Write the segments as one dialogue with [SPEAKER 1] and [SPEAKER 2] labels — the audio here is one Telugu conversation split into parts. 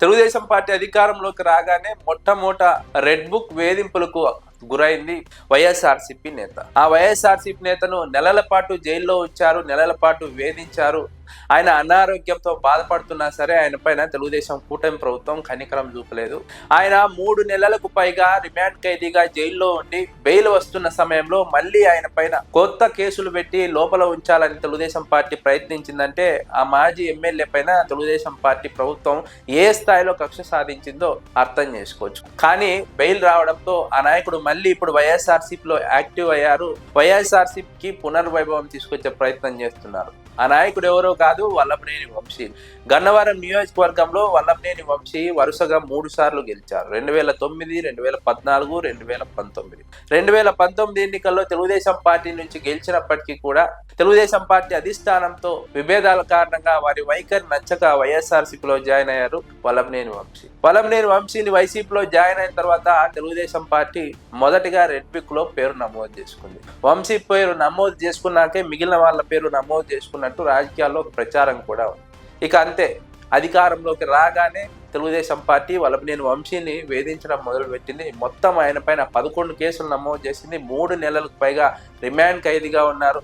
[SPEAKER 1] తెలుగుదేశం పార్టీ అధికారంలోకి రాగానే మొట్టమొదట రెడ్ బుక్ వేధింపులకు గురైంది వైఎస్ఆర్సీపీ నేత. ఆ వైఎస్ఆర్సీపీ నేతను నెలల పాటు జైల్లో ఉంచారు, నెలల పాటు వేధించారు. ఆయన అనారోగ్యంతో బాధపడుతున్నా సరే ఆయన పైన తెలుగుదేశం కూటమి ప్రభుత్వం కనికరం చూపలేదు. ఆయన 3 నెలలకు పైగా రిమాండ్ ఖైదీగా జైల్లో ఉండి బెయిల్ వస్తున్న సమయంలో మళ్ళీ ఆయన పైన కొత్త కేసులు పెట్టి లోపల ఉంచాలని తెలుగుదేశం పార్టీ ప్రయత్నించిందంటే ఆ మాజీ ఎమ్మెల్యే పైన తెలుగుదేశం పార్టీ ప్రభుత్వం ఏ స్థాయిలో కక్ష సాధించిందో అర్థం చేసుకోవచ్చు. కానీ బెయిల్ రావడంతో ఆ నాయకుడు మళ్ళీ ఇప్పుడు వైఎస్ఆర్సీపీలో యాక్టివ్ అయ్యారు. వైఎస్ఆర్సీపీకి పునర్వైభవం తీసుకొచ్చే ప్రయత్నం చేస్తున్నారు. ఆ నాయకుడు ఎవరో కాదు, వల్లభనేని వంశీ. గన్నవరం నియోజకవర్గంలో వల్లభనేని వంశీ వరుసగా 3 సార్లు గెలిచారు. 2009, 2014, 2019. 2019 ఎన్నికల్లో తెలుగుదేశం పార్టీ నుంచి గెలిచినప్పటికీ కూడా తెలుగుదేశం పార్టీ అధిష్టానంతో విభేదాల కారణంగా వారి వైఖరి నచ్చక వైఎస్ఆర్సీపీలో జాయిన్ అయ్యారు వల్లభనేని వంశీ. వల్లభనేని వంశీని వైసీపీలో జాయిన్ అయిన తర్వాత తెలుగుదేశం పార్టీ మొదటిగా రెడ్ బుక్ లో పేరు నమోదు చేసుకుంది. వంశీ పేరు నమోదు చేసుకున్నాకే మిగిలిన వాళ్ళ పేరు నమోదు చేసుకున్నట్టు రాజకీయాల్లో ప్రచారం కూడా ఉంది. ఇక అంతే, అధికారంలోకి రాగానే తెలుగుదేశం పార్టీ వల్లభనేని వంశీని వేధించడం మొదలుపెట్టింది. మొత్తం ఆయన పైన 11 కేసులు నమోదు చేసింది. 3 నెలలకు పైగా రిమాండ్ ఖైదీగా ఉన్నారు.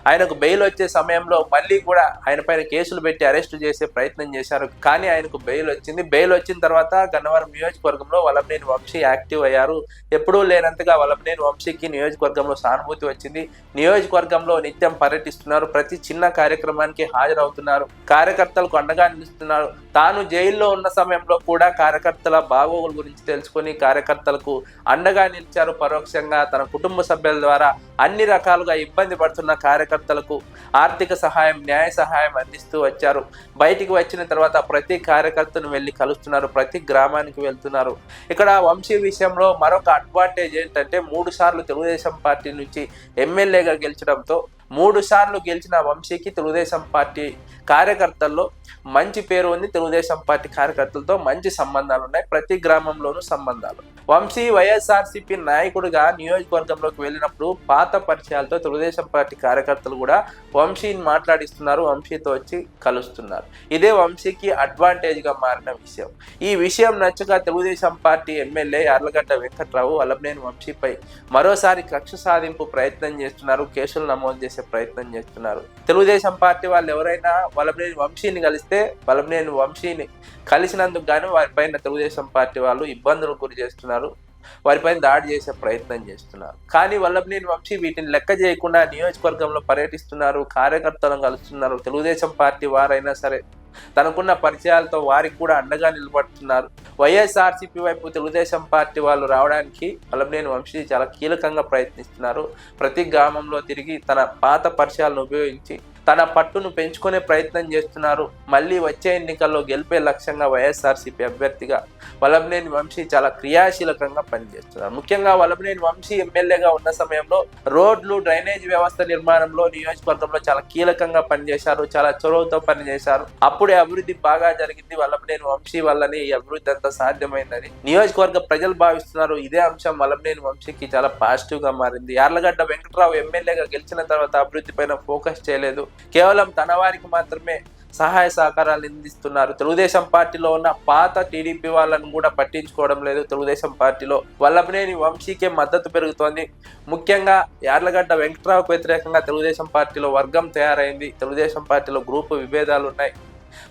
[SPEAKER 1] ఆయనకు బెయిల్ వచ్చే సమయంలో మళ్ళీ కూడా ఆయన పైన కేసులు పెట్టి అరెస్ట్ చేసే ప్రయత్నం చేశారు. కానీ ఆయనకు బెయిల్ వచ్చింది. బెయిల్ వచ్చిన తర్వాత గన్నవరం నియోజకవర్గంలో వల్లభనేని వంశీ యాక్టివ్ అయ్యారు. ఎప్పుడూ లేనంతగా వల్లభనేని వంశీకి నియోజకవర్గంలో సానుభూతి వచ్చింది. నియోజకవర్గంలో నిత్యం పర్యటిస్తున్నారు. ప్రతి చిన్న కార్యక్రమానికి హాజరవుతున్నారు. కార్యకర్తలకు అండగా నిలుస్తున్నారు. తాను జైల్లో ఉన్న సమయంలో కూడా కార్యకర్తల బాగోగుల గురించి తెలుసుకొని కార్యకర్తలకు అండగా నిలిచారు. పరోక్షంగా తన కుటుంబ సభ్యుల ద్వారా అన్ని రకాలుగా ఇబ్బంది పడుతున్న కార్యకర్తలకు ఆర్థిక సహాయం, న్యాయ సహాయం అందిస్తూ వచ్చారు. బయటికి వచ్చిన తర్వాత ప్రతి కార్యకర్తను వెళ్ళి కలుస్తున్నారు. ప్రతి గ్రామానికి వెళ్తున్నారు. ఇక్కడ వంశీ విషయంలో మరొక అడ్వాంటేజ్ ఏంటంటే 3 సార్లు తెలుగుదేశం పార్టీ నుంచి ఎమ్మెల్యేగా గెలిచడంతో 3 సార్లు గెలిచిన వంశీకి తెలుగుదేశం పార్టీ కార్యకర్తల్లో మంచి పేరు ఉంది. తెలుగుదేశం పార్టీ కార్యకర్తలతో మంచి సంబంధాలు ఉన్నాయి. ప్రతి గ్రామంలోనూ సంబంధాలు. వంశీ వైఎస్ఆర్సీపీ నాయకుడిగా నియోజకవర్గంలోకి వెళ్ళినప్పుడు పాత పరిచయాలతో తెలుగుదేశం పార్టీ కార్యకర్తలు కూడా వంశీని మాట్లాడిస్తున్నారు. వంశీతో వచ్చి కలుస్తున్నారు. ఇదే వంశీకి అడ్వాంటేజ్గా మారిన విషయం. ఈ విషయం నచ్చక తెలుగుదేశం పార్టీ ఎమ్మెల్యే యార్లగడ్డ వెంకట్రావు వల్లభనేని వంశీపై మరోసారి కక్ష సాధింపు ప్రయత్నం చేస్తున్నారు. కేసులు నమోదు చేసే ప్రయత్నం చేస్తున్నారు. తెలుగుదేశం పార్టీ వాళ్ళు ఎవరైనా వల్లభనేని వంశీని కలిస్తే వల్లభనేని వంశీని కలిసినందుకు గాను వారిపైన తెలుగుదేశం పార్టీ వాళ్ళు ఇబ్బందులకు గురి చేస్తున్నారు. వారిపైన దాడి చేసే ప్రయత్నం చేస్తున్నారు. కానీ వల్లభనేని వంశీ వీటిని లెక్క చేయకుండా నియోజకవర్గంలో పర్యటిస్తున్నారు. కార్యకర్తలను కలుస్తున్నారు. తెలుగుదేశం పార్టీ వారైనా సరే తనకున్న పరిచయాలతో వారికి కూడా అండగా నిలబడుతున్నారు. వైఎస్ఆర్సీపీ వైపు తెలుగుదేశం పార్టీ వాళ్ళు రావడానికి వల్లభనేని వంశీ చాలా కీలకంగా ప్రయత్నిస్తున్నారు. ప్రతి గ్రామంలో తిరిగి తన పాత పరిచయాలను ఉపయోగించి తన పట్టును పెంచుకునే ప్రయత్నం చేస్తున్నారు. మళ్ళీ వచ్చే ఎన్నికల్లో గెలిపే లక్ష్యంగా వైఎస్ఆర్సీపీ అభ్యర్థిగా వల్లభనేని వంశీ చాలా క్రియాశీలకంగా పనిచేస్తున్నారు. ముఖ్యంగా వల్లభనేని వంశీ ఎమ్మెల్యేగా ఉన్న సమయంలో రోడ్లు, డ్రైనేజ్ వ్యవస్థ నిర్మాణంలో నియోజకవర్గంలో చాలా కీలకంగా పనిచేశారు. చాలా చొరవతో పనిచేశారు. అప్పుడే అభివృద్ధి బాగా జరిగింది. వల్లభనేని వంశీ వల్లనే ఈ అభివృద్ధి అంతా సాధ్యమైందని నియోజకవర్గ ప్రజలు భావిస్తున్నారు. ఇదే అంశం వల్లభనేని వంశీకి చాలా పాజిటివ్ గా మారింది. యార్లగడ్డ వెంకట్రావు ఎమ్మెల్యేగా గెలిచిన తర్వాత అభివృద్ధి పైన ఫోకస్ చేయలేదు. కేవలం తన వారికి మాత్రమే సహాయ సహకారాలు అందిస్తున్నారు. తెలుగుదేశం పార్టీలో ఉన్న పాత టీడీపీ వాళ్ళను కూడా పట్టించుకోవడం లేదు. తెలుగుదేశం పార్టీలో వల్లభనేని వంశీకే మద్దతు పెరుగుతోంది. ముఖ్యంగా యార్లగడ్డ వెంకట్రావుకు వ్యతిరేకంగా తెలుగుదేశం పార్టీలో వర్గం తయారైంది. తెలుగుదేశం పార్టీలో గ్రూపు విభేదాలు ఉన్నాయి.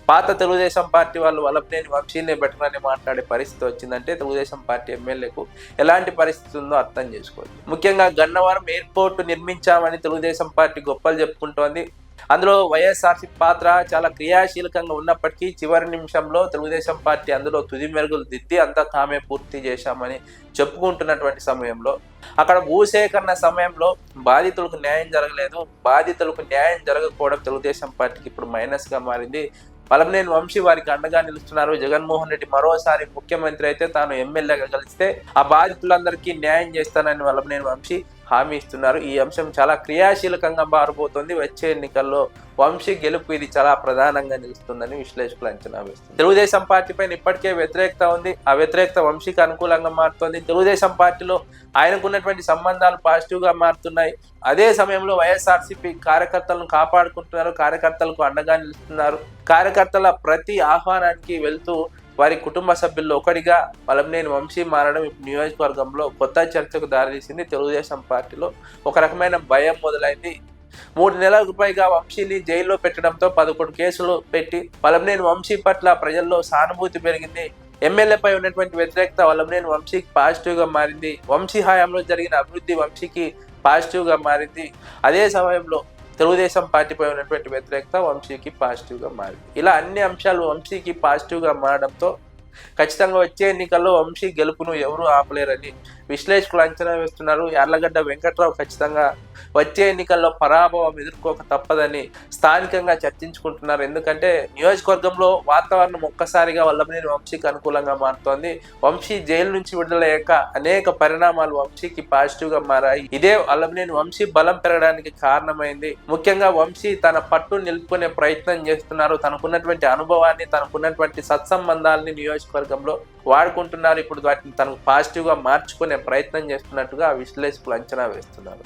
[SPEAKER 1] పాత తెలుగుదేశం పార్టీ వాళ్ళు వల్లభనేని వంశీనే బెటర్ అని మాట్లాడే పరిస్థితి వచ్చిందంటే తెలుగుదేశం పార్టీ ఎమ్మెల్యేకు ఎలాంటి పరిస్థితి ఉందో అర్థం చేసుకోవచ్చు. ముఖ్యంగా గన్నవరం ఎయిర్పోర్ట్ నిర్మించామని తెలుగుదేశం పార్టీ గొప్పలు చెప్పుకుంటోంది. అందులో వైఎస్ఆర్సీపీ పాత్ర చాలా క్రియాశీలకంగా ఉన్నప్పటికీ చివరి నిమిషంలో తెలుగుదేశం పార్టీ అందులో తుది మెరుగులు దిద్ది అంతా తామే పూర్తి చేశామని చెప్పుకుంటున్నటువంటి సమయంలో అక్కడ భూసేకరణ సమయంలో బాధితులకు న్యాయం జరగలేదు. బాధితులకు న్యాయం జరగకపోవడం తెలుగుదేశం పార్టీకి ఇప్పుడు మైనస్గా మారింది. వల్లభనేని వంశీ వారికి అండగా నిలుస్తున్నారు. జగన్మోహన్ రెడ్డి మరోసారి ముఖ్యమంత్రి అయితే తాను ఎమ్మెల్యేగా కలిస్తే ఆ బాధితులందరికీ న్యాయం చేస్తానని వల్లభనేని వంశీ హామీ ఇస్తున్నారు. ఈ అంశం చాలా క్రియాశీలకంగా మారబోతోంది. వచ్చే ఎన్నికల్లో వంశీ గెలుపు ఇది చాలా ప్రధానంగా నిలుస్తుందని విశ్లేషకులు అంచనా వేస్తున్నారు. తెలుగుదేశం పార్టీ పైన ఇప్పటికే వ్యతిరేకత ఉంది. ఆ వ్యతిరేకత వంశీకి అనుకూలంగా మారుతోంది. తెలుగుదేశం పార్టీలో ఆయనకున్నటువంటి సంబంధాలు పాజిటివ్ గా మారుతున్నాయి. అదే సమయంలో వైఎస్ఆర్సీపీ కార్యకర్తలను కాపాడుకుంటున్నారు. కార్యకర్తలకు అండగా నిలుస్తున్నారు. కార్యకర్తల ప్రతి ఆహ్వానానికి వెళ్తూ వారి కుటుంబ సభ్యుల్లో ఒకటిగా వల్లభనేని వంశీ మారడం ఇప్పుడు నియోజకవర్గంలో కొత్త చర్చకు దారితీసింది. తెలుగుదేశం పార్టీలో ఒక రకమైన భయం మొదలైంది. 3 నెలలకు పైగా వంశీని జైల్లో పెట్టడంతో 11 కేసులు పెట్టి వల్లభనేని వంశీ పట్ల ప్రజల్లో సానుభూతి పెరిగింది. ఎమ్మెల్యేపై ఉన్నటువంటి వ్యతిరేకత వల్లభనేని వంశీకి పాజిటివ్ గా మారింది. వంశీ హయాంలో జరిగిన అభివృద్ధి వంశీకి పాజిటివ్ గా మారింది. అదే సమయంలో తెలుగుదేశం పార్టీపై ఉన్నటువంటి వ్యతిరేకత వంశీకి పాజిటివ్ గా మారింది. ఇలా అన్ని అంశాలు వంశీకి పాజిటివ్ గా మారడంతో ఖచ్చితంగా వచ్చే ఎన్నికల్లో వంశీ గెలుపును ఎవరూ ఆపలేరని విశ్లేషకులు అంచనా వేస్తున్నారు. యార్లగడ్డ వెంకట్రావు ఖచ్చితంగా వచ్చే ఎన్నికల్లో పరాభవం ఎదుర్కోక తప్పదని స్థానికంగా చర్చించుకుంటున్నారు. ఎందుకంటే నియోజకవర్గంలో వాతావరణం ఒక్కసారిగా వల్లభనేని వంశీకి అనుకూలంగా మారుతోంది. వంశీ జైలు నుంచి విడుదలయ్యాక అనేక పరిణామాలు వంశీకి పాజిటివ్ గా మారాయి. ఇదే వల్లభనేని వంశీ బలం పెరగడానికి కారణమైంది. ముఖ్యంగా వంశీ తన పట్టు నిలుపుకునే ప్రయత్నం చేస్తున్నారు. తనకున్నటువంటి అనుభవాన్ని, తనకున్నటువంటి సత్సంబంధాలని నియోజకవర్గంలో వాడుకుంటున్నారు. ఇప్పుడు వాటిని తనకు పాజిటివ్ గా మార్చుకునే ప్రయత్నం చేస్తున్నట్టుగా విశ్లేషకులు అంచనా వేస్తున్నారు.